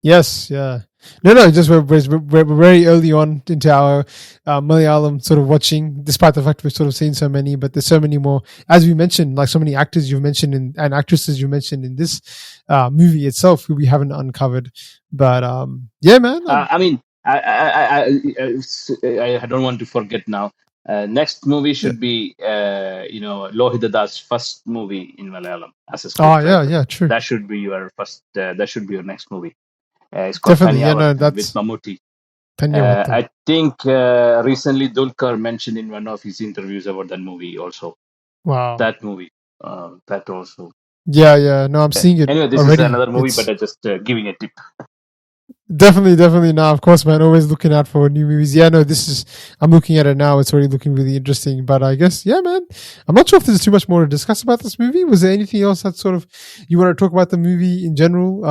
S1: Yes, yeah. No, no, just we're very early on into our Malayalam sort of watching, despite the fact we've sort of seen so many, but there's so many more. As we mentioned, like so many actors you've mentioned and actresses you mentioned in this movie itself who we haven't uncovered. But yeah, man.
S2: I mean, I don't want to forget now. Next movie
S1: Yeah.
S2: should be, Lohithadas' first movie in Malayalam as a
S1: Oh,
S2: script
S1: yeah,
S2: writer.
S1: yeah, true.
S2: That should be your first. That should be your next movie. It's called
S1: Definitely. Yeah, no,
S2: Panyavattam with
S1: that's
S2: Mammootty.
S1: Penyavattam.
S2: I think recently Dulkar mentioned in one of his interviews about that movie also.
S1: Wow.
S2: That movie. That also.
S1: Yeah, yeah. No, I'm seeing it
S2: Anyway, this is
S1: already.
S2: another movie, but
S1: It's
S2: I just giving a tip.
S1: definitely, definitely. Now, of course, man, always looking out for new movies. Yeah, no, this is, I'm looking at it now. It's already looking really interesting. But I guess, yeah, man, I'm not sure if there's too much more to discuss about this movie. Was there anything else that sort of you want to talk about the movie in general?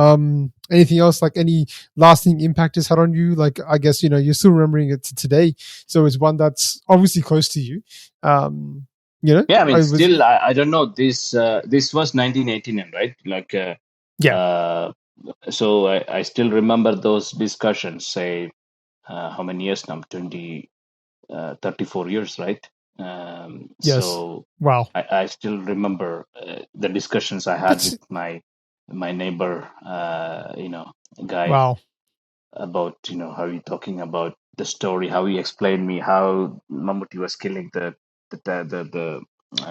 S1: Anything else, like any lasting impact it's had on you? Like, I guess, you're still remembering it to today. So it's one that's obviously close to you. Um,
S2: Yeah, I mean,
S1: I was,
S2: still, I don't know. This was 1989, right?
S1: yeah,
S2: Uh, so I still remember those discussions. Say, how many years now? 34 years, right?
S1: yes.
S2: So
S1: Wow.
S2: I still remember the discussions I had
S1: That's,
S2: with my neighbor, guy,
S1: wow.
S2: about how he talking about the story, how he explained me how Mammootty was killing the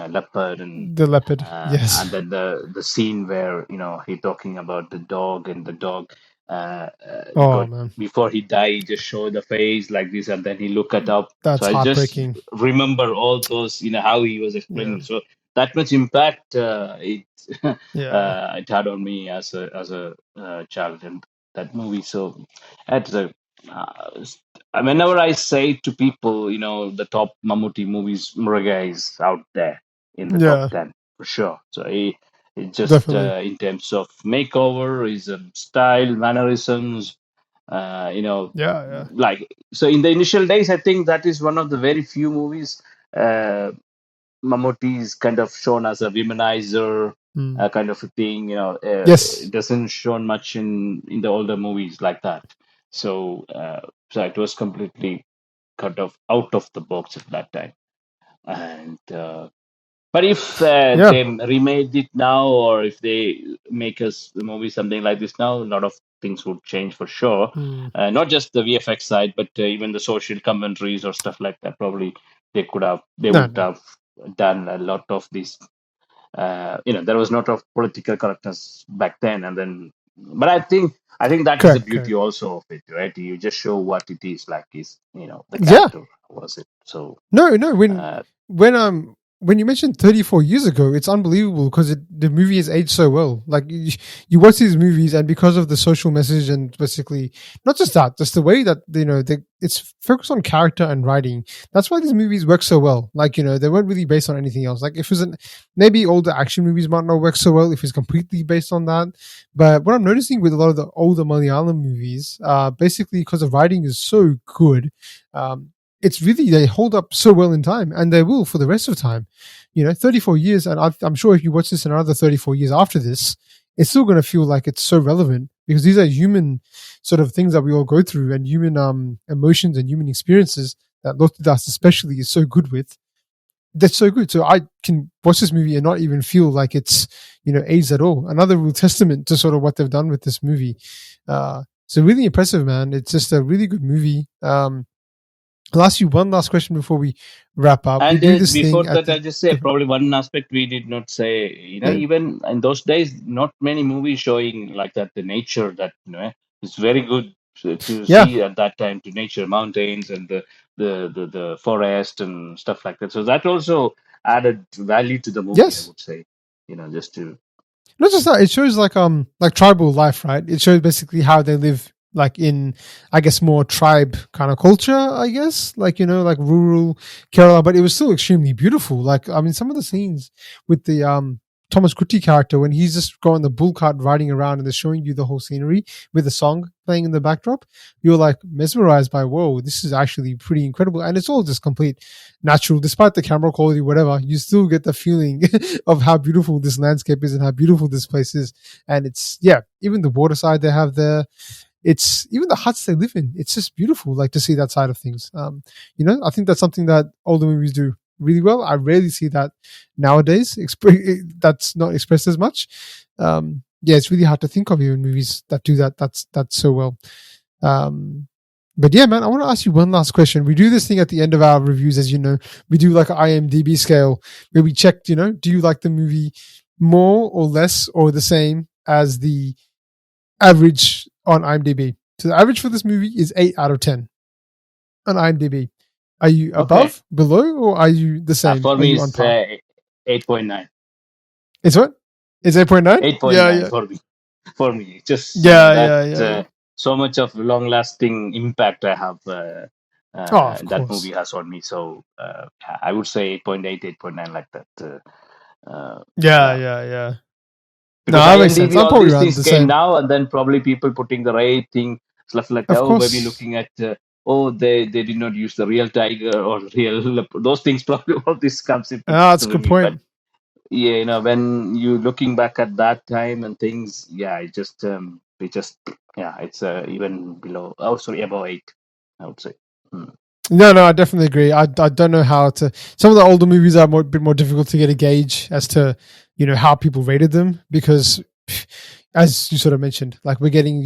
S2: leopard,
S1: The leopard.
S2: and
S1: Yes.
S2: then the scene where he talking about the dog, and the dog
S1: Oh,
S2: got,
S1: man.
S2: before he died, he just show the face like this, and then he look it up. So
S1: That's
S2: I just
S1: heartbreaking.
S2: remember all those, how he was
S1: Yeah.
S2: explaining. So that much impact it
S1: Yeah.
S2: it had on me as a child, and that movie. So that's a uh, whenever I say to people, the top Mammootty movies, Mrugaya is out there in the top
S1: Yeah.
S2: 10 for sure. So he just
S1: Definitely.
S2: in terms of makeover, his style, mannerisms,
S1: Yeah. Yeah.
S2: like, so in the initial days, I think that is one of the very few movies uh, Mammootty is kind of shown as a womanizer,
S1: Mm.
S2: kind of a thing.
S1: Yes.
S2: It doesn't shown much in the older movies like that. So so it was completely cut off out of the box at that time. And but if
S1: Yeah.
S2: they remade it now, or if they make us the movie something like this now, a lot of things would change for sure.
S1: Mm.
S2: Not just the VFX side, but even the social commentaries or stuff like that. Probably they
S1: No.
S2: would
S1: No.
S2: have done a lot of these. There was not of political correctness back then, and then, but I think that is the
S1: Correct.
S2: beauty
S1: Correct.
S2: also of it, right? You just show what it is like. Is the
S1: Yeah.
S2: character was it? So
S1: No. No.
S2: uh,
S1: When you mentioned 34 years ago, it's unbelievable because the movie has aged so well. Like you watch these movies, and because of the social message and basically not just that, just the way that it's focused on character and writing. That's why these movies work so well. Like they weren't really based on anything else. Like if it was maybe older action movies might not work so well if it's completely based on that. But what I'm noticing with a lot of the older Malayalam movies, basically because the writing is so good, it's really they hold up so well in time, and they will for the rest of time. 34 years, and I'm sure if you watch this in another 34 years after this, it's still going to feel like it's so relevant because these are human sort of things that we all go through, and human emotions and human experiences that Lotidas especially is so good with. That's so good. So I can watch this movie and not even feel like it's aged at all. Another real testament to sort of what they've done with this movie. So really impressive, man. It's just a really good movie. I'll ask you one last question before we wrap up. We
S2: And
S1: do this
S2: before
S1: thing at
S2: that,
S1: the
S2: I just say probably one aspect we did not say.
S1: yeah,
S2: Even in those days, not many movies showing like that the nature that it's very good to
S1: yeah,
S2: see at that time, to nature, mountains, and the forest and stuff like that. So that also added value to the movie, I
S1: yes.
S2: would say. Just to
S1: Not just that, it shows like tribal life, right? It shows basically how they live like in I guess more tribe kind of culture, I guess. Like, like rural Kerala, but it was still extremely beautiful. Like I mean some of the scenes with the Thomas Kuti character when he's just going the bull cart riding around and they're showing you the whole scenery with a song playing in the backdrop, you're like mesmerized by, whoa, this is actually pretty incredible. And it's all just complete natural, despite the camera quality, whatever, you still get the feeling of how beautiful this landscape is and how beautiful this place is. And it's, yeah, even the waterside they have there, it's even the huts they live in. It's just beautiful, like to see that side of things. I think that's something that older movies do really well. I rarely see that nowadays. That's not expressed as much. Yeah, it's really hard to think of even movies that do that. That's so well. But yeah, man, I want to ask you one last question. We do this thing at the end of our reviews, as you know. We do like an IMDb scale where we check, do you like the movie more or less or the same as the average on IMDb? So the average for this movie is 8 out of 10 on IMDb. Are you
S2: Okay.
S1: above, below, or are you the same?
S2: For
S1: Are
S2: me,
S1: you on
S2: it's
S1: par?
S2: 8.9.
S1: It's what? It's 8.9? Yeah,
S2: 8.9
S1: yeah.
S2: for me. For me, just
S1: Yeah,
S2: that
S1: yeah, yeah, yeah.
S2: so much of long-lasting impact I have
S1: Oh, of
S2: that movie
S1: course.
S2: has on me. So I would say 8.8, 8.9, like that.
S1: Yeah,
S2: Yeah,
S1: yeah, yeah. No,
S2: because
S1: that makes sense.
S2: IMDb,
S1: I'm
S2: all
S1: probably
S2: these
S1: around
S2: things
S1: the
S2: came
S1: same.
S2: now, and then probably people putting the rating stuff like that.
S1: Of
S2: Oh, maybe
S1: course.
S2: looking at oh, they did not use the real tiger or real those things. Probably all this comes into
S1: Ah, that's a good
S2: review, but
S1: point.
S2: yeah, when you looking back at that time and things, yeah, it just yeah, it's even below. Oh, sorry, above 8, I would say. Hmm.
S1: No, I definitely agree. I don't know how to. Some of the older movies are a bit more difficult to get a gauge as to, how people rated them because, as you sort of mentioned, like we're getting,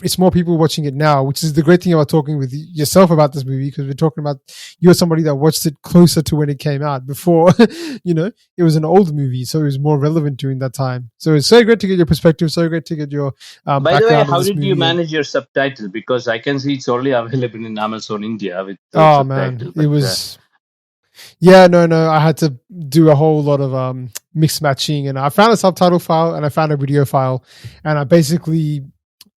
S1: it's more people watching it now, which is the great thing about talking with yourself about this movie because we're talking about you're somebody that watched it closer to when it came out. Before, it was an old movie, so it was more relevant during that time. So it's so great to get your perspective, so great to get your
S2: By the way,
S1: background of
S2: how
S1: this
S2: did you
S1: movie. And
S2: manage your subtitle? Because I can see it's only available in Amazon India with the
S1: oh man,
S2: subtitle,
S1: it
S2: but
S1: was. Yeah, no. I had to do a whole lot of mix matching, and I found a subtitle file and I found a video file, and I basically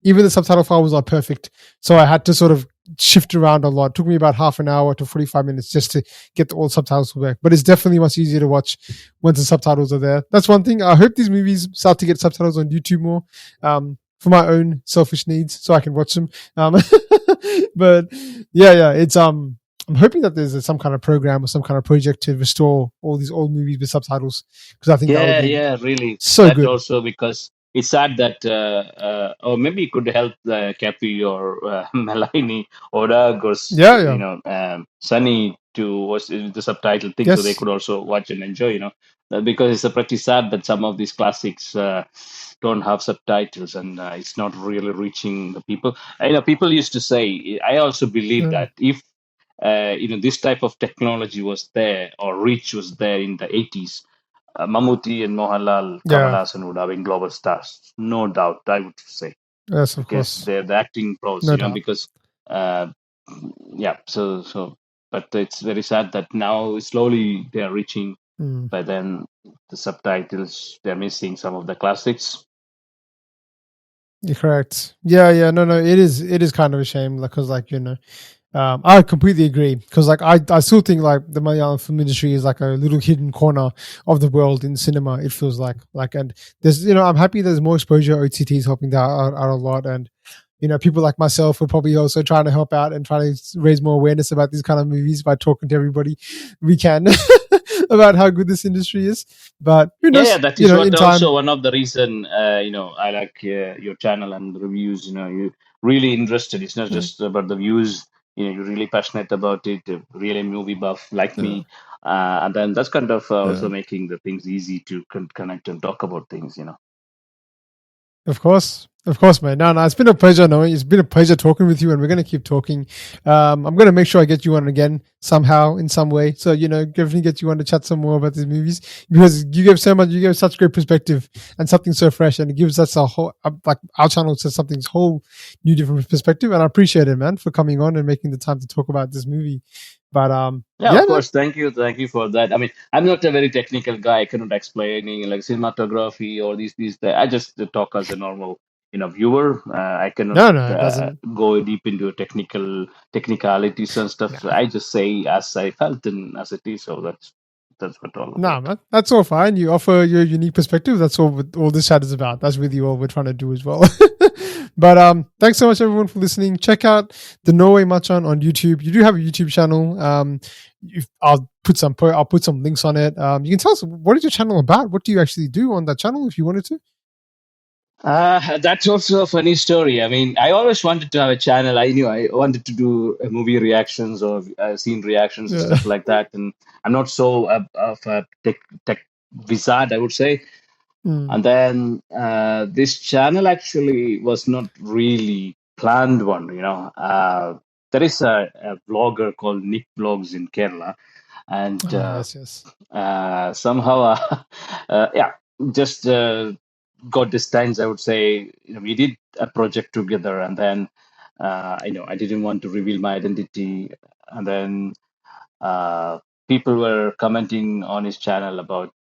S1: even the subtitle file was not perfect, so I had to sort of shift around a lot. It took me about half an hour to 45 minutes just to get all the subtitles to work. But it's definitely much easier to watch once the subtitles are there. That's one thing. I hope these movies start to get subtitles on YouTube more. For my own selfish needs, so I can watch them. But yeah, it's I'm hoping that there's some kind of program or some kind of project to restore all these old movies with subtitles because I think that would
S2: yeah,
S1: be
S2: yeah, really.
S1: so
S2: That
S1: good.
S2: also because it's sad that, or maybe it could help Kathy or Melanie or Doug or
S1: Yeah, yeah,
S2: Sunny to watch the subtitle thing, so they
S1: yes,
S2: could also watch and enjoy. Because it's pretty sad that some of these classics don't have subtitles, and it's not really reaching the people. People used to say. I also believe
S1: yeah,
S2: that if this type of technology was there or reach was there in the 80s, Mammootty and Mohanlal, Kamal
S1: yeah,
S2: Hassan would have been global stars, no doubt. I would say
S1: yes, of
S2: because
S1: course,
S2: they're the acting pros,
S1: no doubt.
S2: because uh, yeah. But it's very sad that now slowly they are reaching.
S1: Mm,
S2: But then the subtitles they're missing some of the classics.
S1: you're correct. Yeah, no, it is kind of a shame because I completely agree because I still think like the Malayalam film industry is like a little hidden corner of the world in cinema. It feels like and there's I'm happy there's more exposure. OTT is helping that out a lot, and people like myself are probably also trying to help out and trying to raise more awareness about these kind of movies by talking to everybody we can about how good this industry is. But who
S2: Yeah, yeah,
S1: knows?
S2: that is what
S1: In
S2: also
S1: time,
S2: one of the reason I like your channel and the reviews. You really interested. It's not
S1: yeah,
S2: just about the views. You're really passionate about it. Really movie buff like
S1: yeah,
S2: me, and then that's kind of
S1: yeah.
S2: also making the things easy to connect and talk about things.
S1: Of course, man. No, it's been a pleasure knowing. It's been a pleasure talking with you, and we're going to keep talking. I'm going to make sure I get you on again somehow, in some way. So definitely get you on to chat some more about these movies because you give so much. You give such great perspective and something so fresh, and it gives us a whole like our channel to something whole new, different perspective. And I appreciate it, man, for coming on and making the time to talk about this movie. But
S2: Yeah,
S1: yeah,
S2: of
S1: man.
S2: course. Thank you for that. I mean, I'm not a very technical guy. I cannot explain any like cinematography or these. That. I just talk as a normal, viewer. I cannot
S1: No, it doesn't.
S2: go deep into technicalities and stuff.
S1: Nah.
S2: I just say as I felt and as it is. So that's. that's what all
S1: Nah,
S2: about.
S1: man, that's all fine. You offer your unique perspective. That's all this chat is about. That's really all we're trying to do as well. But thanks so much everyone for listening. Check out the Norway Machan on YouTube. You do have a YouTube channel. I'll put some links on it. You can tell us, what is your channel about? What do you actually do on that channel if you wanted to?
S2: That's also a funny story. I mean, I always wanted to have a channel. I knew I wanted to do movie reactions or scene reactions and
S1: Yeah.
S2: stuff like that. And I'm not so of a tech wizard, I would say.
S1: Mm.
S2: And then this channel actually was not really planned one. There is a vlogger called Nick Vlogs in Kerala, and
S1: Yes, yes.
S2: somehow, yeah, just got distance. I would say, we did a project together, and then I didn't want to reveal my identity, and then uh, people were commenting on his channel about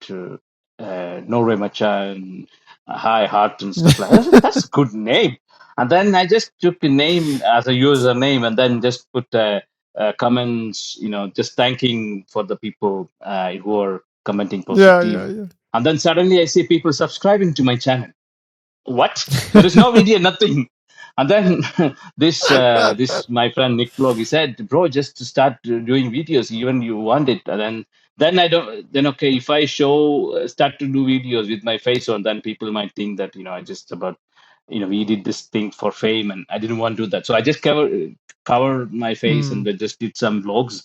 S2: Norway Machan, Hi Heart, and stuff like that. I was like, that's a good name. And then I just took the name as a username and then just put comments, just thanking for the people who are commenting
S1: Yeah, yeah,
S2: positive.
S1: yeah.
S2: And then suddenly I see people subscribing to my channel. What? There is no video, nothing. And then this my friend Nick Vlog, he said, bro, just to start doing videos, even you want it. And then I don't then okay, if I show start to do videos with my face on, then people might think that I just about we did this thing for fame, and I didn't want to do that. So I just covered my face and
S1: Mm.
S2: then just did some vlogs,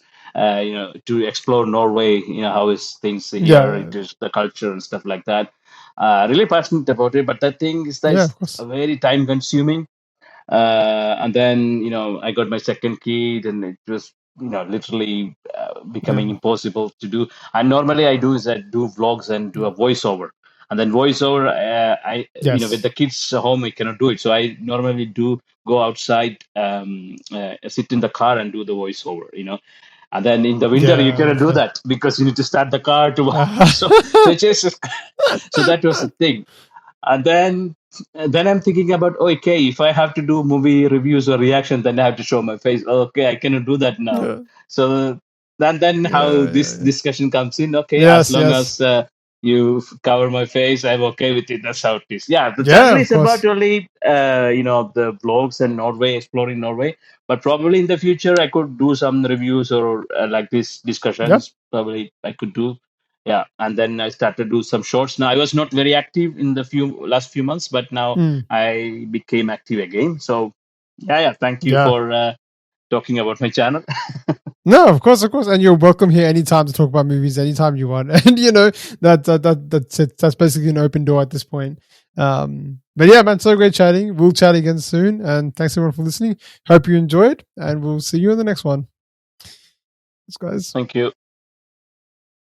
S2: to explore Norway, how is things here,
S1: Yeah,
S2: it is the culture and stuff like that. Really passionate about it, but the thing is that
S1: yeah, of
S2: it's
S1: course.
S2: very time consuming. And then I got my second kid, and it was literally becoming
S1: Yeah.
S2: impossible to do. And normally I do is I do vlogs and do a voiceover, and then voiceover, I with
S1: Yes.
S2: the kids home I cannot do it, so I normally do go outside, sit in the car and do the voiceover. And then in the winter you
S1: Yeah,
S2: cannot do
S1: okay.
S2: that because you need to start the car to so it's just so that was the thing. And then I'm thinking about, okay, if I have to do movie reviews or reaction, then I have to show my face. Okay, I cannot do that now.
S1: Yeah,
S2: So then how
S1: yeah, yeah,
S2: this
S1: yeah.
S2: discussion comes in. Okay, as
S1: Yes,
S2: long
S1: yes.
S2: as you cover my face, I'm okay with it. That's how it is. Yeah, the channel
S1: Yeah, of
S2: is about
S1: course.
S2: only the vlogs and Norway, exploring Norway. But probably in the future, I could do some reviews or like these
S1: Yep.
S2: discussions. Probably I could do. Yeah, and then I started to do some shorts. Now I was not very active in the last few months, but now
S1: Mm.
S2: I became active again. So yeah. Thank you
S1: Yeah.
S2: for talking about my channel.
S1: No, of course, of course. And you're welcome here anytime to talk about movies anytime you want. And that's it. That's basically an open door at this point. But yeah, man, so great chatting. We'll chat again soon. And thanks everyone for listening. Hope you enjoyed, and we'll see you in the next one. Thanks, guys.
S2: Thank you.